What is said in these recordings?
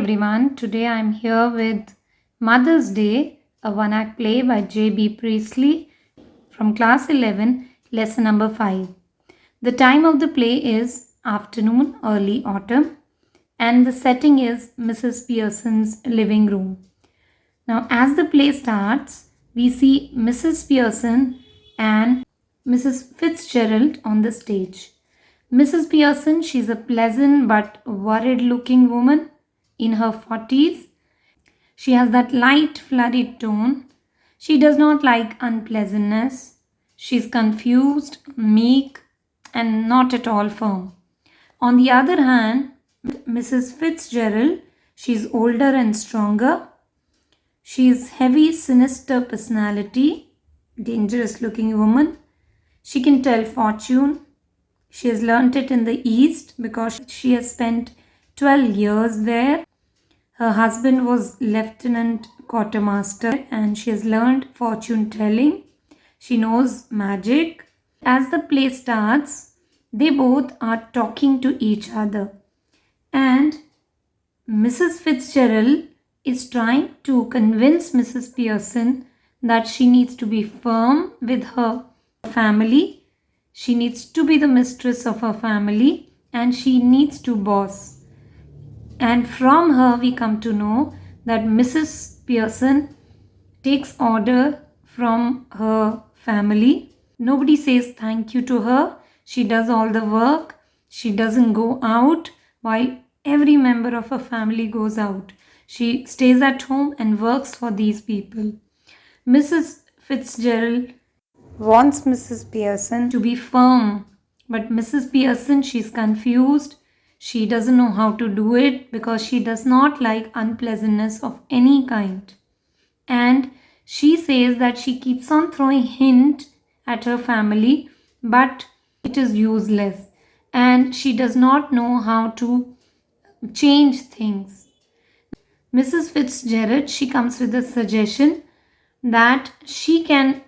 everyone, today I am here with Mother's Day, a one-act play by J.B. Priestley from class 11, lesson number 5. The time of the play is afternoon, early autumn, and the setting is Mrs. Pearson's living room. Now, as the play starts, we see Mrs. Pearson and Mrs. Fitzgerald on the stage. Mrs. Pearson, she's a pleasant but worried looking woman in her 40s. She has that light, flurried tone. She does not like unpleasantness. She's confused, meek, and not at all firm. On the other hand, Mrs. Fitzgerald, she's older and stronger. She's heavy, sinister personality, dangerous looking woman. She can tell fortune. She has learnt it in the East because she has spent 12 years there. Her husband was Lieutenant Quartermaster and she has learned fortune telling. She knows magic. As the play starts, they both are talking to each other. And Mrs. Fitzgerald is trying to convince Mrs. Pearson that she needs to be firm with her family. She needs to be the mistress of her family and she needs to boss. And from her we come to know that Mrs. Pearson takes order from her family. Nobody says thank you to her. She does all the work. She doesn't go out while every member of her family goes out. She stays at home and works for these people. Mrs. Fitzgerald wants Mrs. Pearson to be firm, but Mrs. Pearson, she's confused. She doesn't know how to do it because she does not like unpleasantness of any kind. And she says that she keeps on throwing hint at her family, but it is useless. And she does not know how to change things. Mrs. Fitzgerald, she comes with a suggestion that she can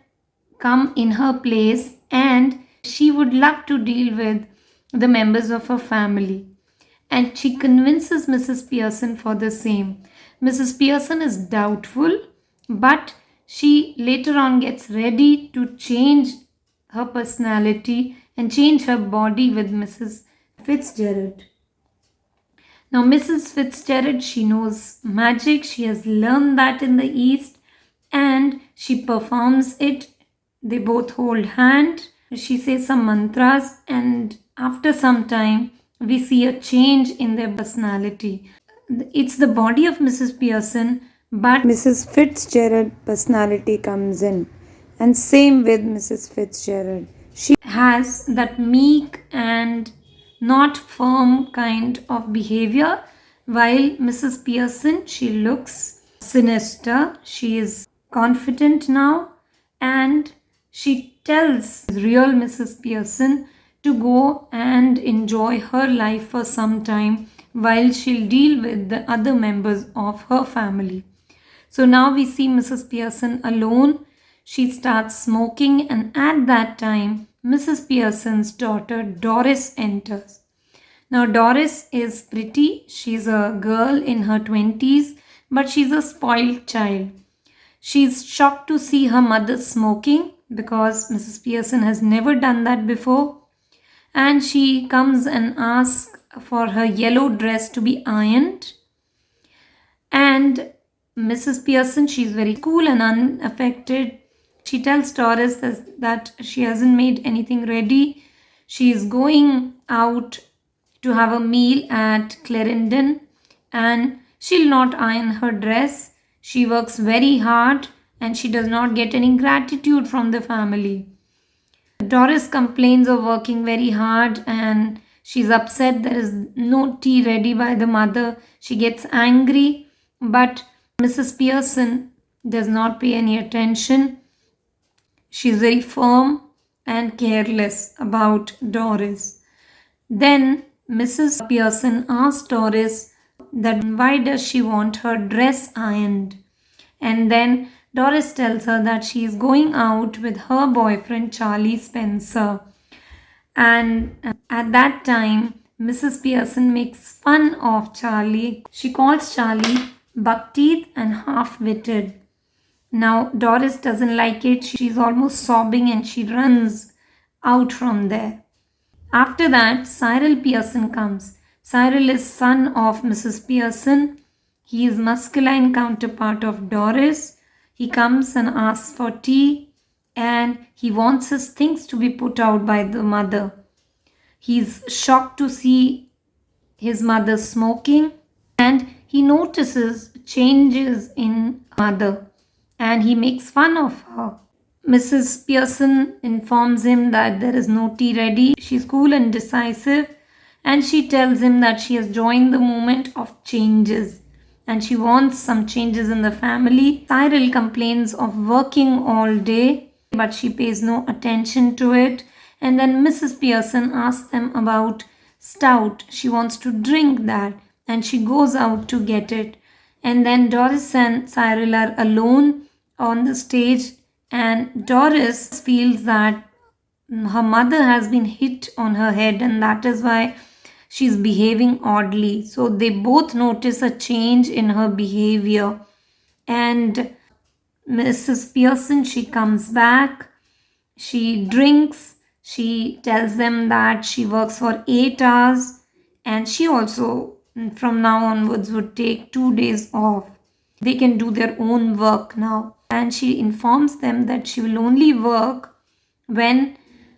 come in her place and she would love to deal with the members of her family. And she convinces Mrs. Pearson for the same. Mrs. Pearson is doubtful, but she later on gets ready to change her personality and change her body with Mrs. Fitzgerald. Now, Mrs. Fitzgerald, she knows magic. She has learned that in the East and she performs it. They both hold hand. She says some mantras and after some time, we see a change in their personality. It's the body of Mrs. Pearson, but Mrs. Fitzgerald personality comes in. And same with Mrs. Fitzgerald. She has that meek and not firm kind of behavior, while Mrs. Pearson, she looks sinister. She is confident now and she tells real Mrs. Pearson to go and enjoy her life for some time while she'll deal with the other members of her family. So now we see Mrs. Pearson alone. She starts smoking and at that time, Mrs. Pearson's daughter Doris enters. Now Doris is pretty. She's a girl in her 20s, but she's a spoiled child. She's shocked to see her mother smoking because Mrs. Pearson has never done that before. And she comes and asks for her yellow dress to be ironed. And Mrs. Pearson, she's very cool and unaffected. She tells Doris that she hasn't made anything ready. She's going out to have a meal at Clarendon and she'll not iron her dress. She works very hard and she does not get any gratitude from the family. Doris complains of working very hard and she's upset there is no tea ready by the mother. She gets angry, but Mrs. Pearson does not pay any attention. She's very firm and careless about Doris. Then Mrs. Pearson asks Doris that why does she want her dress ironed? And then Doris tells her that she is going out with her boyfriend Charlie Spencer. And at that time, Mrs. Pearson makes fun of Charlie. She calls Charlie buck-teeth and half-witted. Now Doris doesn't like it. She's almost sobbing and she runs out from there. After that, Cyril Pearson comes. Cyril is son of Mrs. Pearson. He is masculine counterpart of Doris. He comes and asks for tea and he wants his things to be put out by the mother. He's shocked to see his mother smoking and he notices changes in mother and he makes fun of her. Mrs. Pearson informs him that there is no tea ready. She's cool and decisive and she tells him that she has joined the movement of changes and she wants some changes in the family. Cyril complains of working all day but she pays no attention to it. And then Mrs. Pearson asks them about stout. She wants to drink that and she goes out to get it. And then Doris and Cyril are alone on the stage and Doris feels that her mother has been hit on her head and that is why she's behaving oddly. So they both notice a change in her behavior. And Mrs. Pearson, she comes back, she drinks, she tells them that she works for 8 hours and she also from now onwards would take 2 days off. They can do their own work now. And she informs them that she will only work when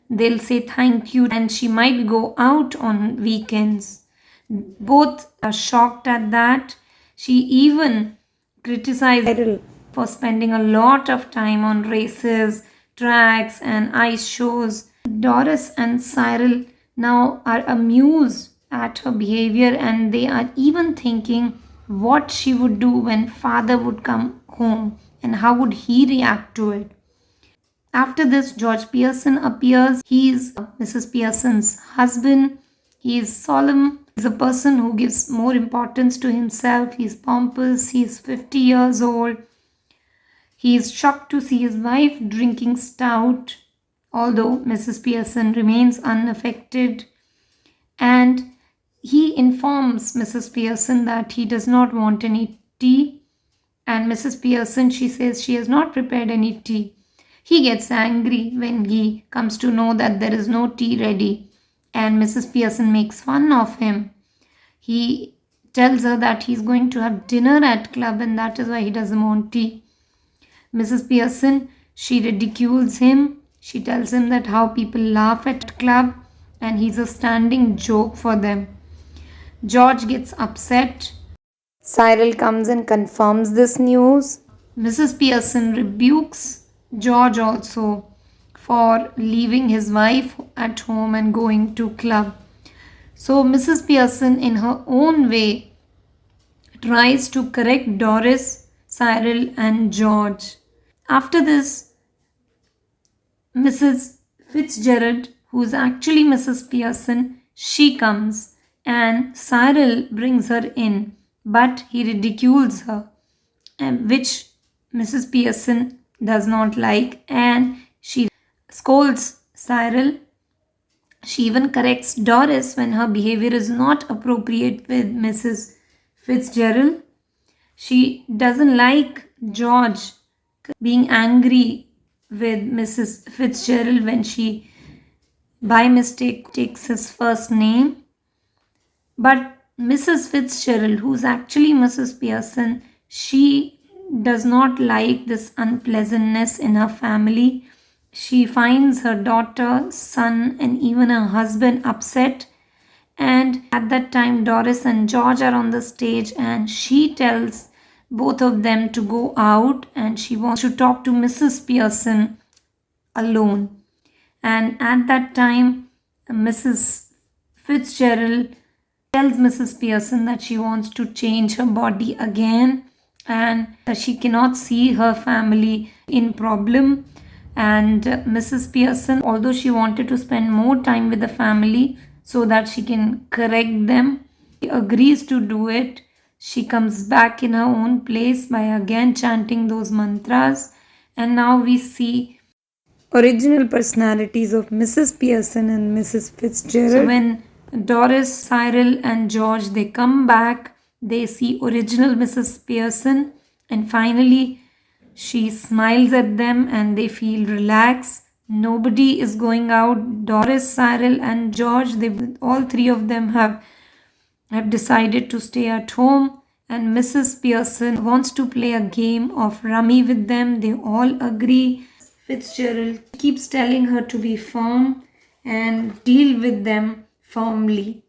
they'll say thank you and she might go out on weekends. Both are shocked at that. She even criticized Cyril for spending a lot of time on races, tracks and ice shows. Doris and Cyril now are amused at her behavior and they are even thinking what she would do when father would come home and how would he react to it. After this, George Pearson appears. He is Mrs. Pearson's husband. He is solemn. He's a person who gives more importance to himself. He's pompous. He's 50 years old. He is shocked to see his wife drinking stout, although Mrs. Pearson remains unaffected. And he informs Mrs. Pearson that he does not want any tea. And Mrs. Pearson, she says she has not prepared any tea. He gets angry when he comes to know that there is no tea ready. And Mrs. Pearson makes fun of him. He tells her that he's going to have dinner at club and that is why he doesn't want tea. Mrs. Pearson, she ridicules him. She tells him that how people laugh at club and he's a standing joke for them. George gets upset. Cyril comes and confirms this news. Mrs. Pearson rebukes George also for leaving his wife at home and going to club. So Mrs. Pearson in her own way tries to correct Doris, Cyril and George. After this, Mrs. Fitzgerald, who is actually Mrs. Pearson, she comes and Cyril brings her in, but he ridicules her, which Mrs. Pearson does not like, and she scolds Cyril. She even corrects Doris when her behavior is not appropriate with Mrs. Fitzgerald. She doesn't like George being angry with Mrs. Fitzgerald when she by mistake takes his first name. But Mrs. Fitzgerald, who's actually Mrs. Pearson, she does not like this unpleasantness in her family. She finds her daughter, son, and even her husband upset. And at that time, Doris and George are on the stage, and she tells both of them to go out and she wants to talk to Mrs. Pearson alone. And at that time, Mrs. Fitzgerald tells Mrs. Pearson that she wants to change her body again and she cannot see her family in problem. And Mrs. Pearson, although she wanted to spend more time with the family so that she can correct them, she agrees to do it. She comes back in her own place by again chanting those mantras. And now we see original personalities of Mrs. Pearson and Mrs. Fitzgerald. So when Doris, Cyril, and George, they come back. They see original Mrs. Pearson, and finally she smiles at them and they feel relaxed. Nobody is going out. Doris, Cyril, and George, they all three of them have decided to stay at home, and Mrs. Pearson wants to play a game of rummy with them. They all agree. Fitzgerald keeps telling her to be firm and deal with them firmly.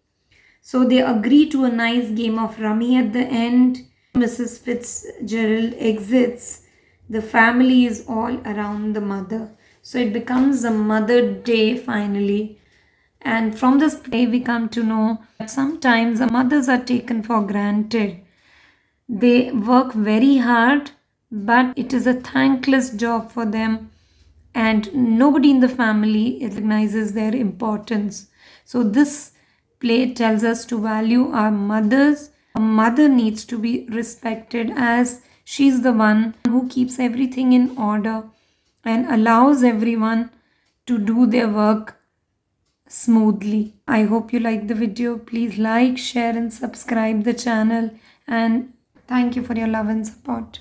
So they agree to a nice game of rummy at the end. Mrs. Fitzgerald exits. The family is all around the mother. So it becomes a Mother Day finally. And from this play, we come to know that sometimes mothers are taken for granted. They work very hard, but it is a thankless job for them, and nobody in the family recognizes their importance. So, this play tells us to value our mothers. A mother needs to be respected as she's the one who keeps everything in order and allows everyone to do their work smoothly. I hope you like the video. Please like, share, and subscribe the channel. And thank you for your love and support.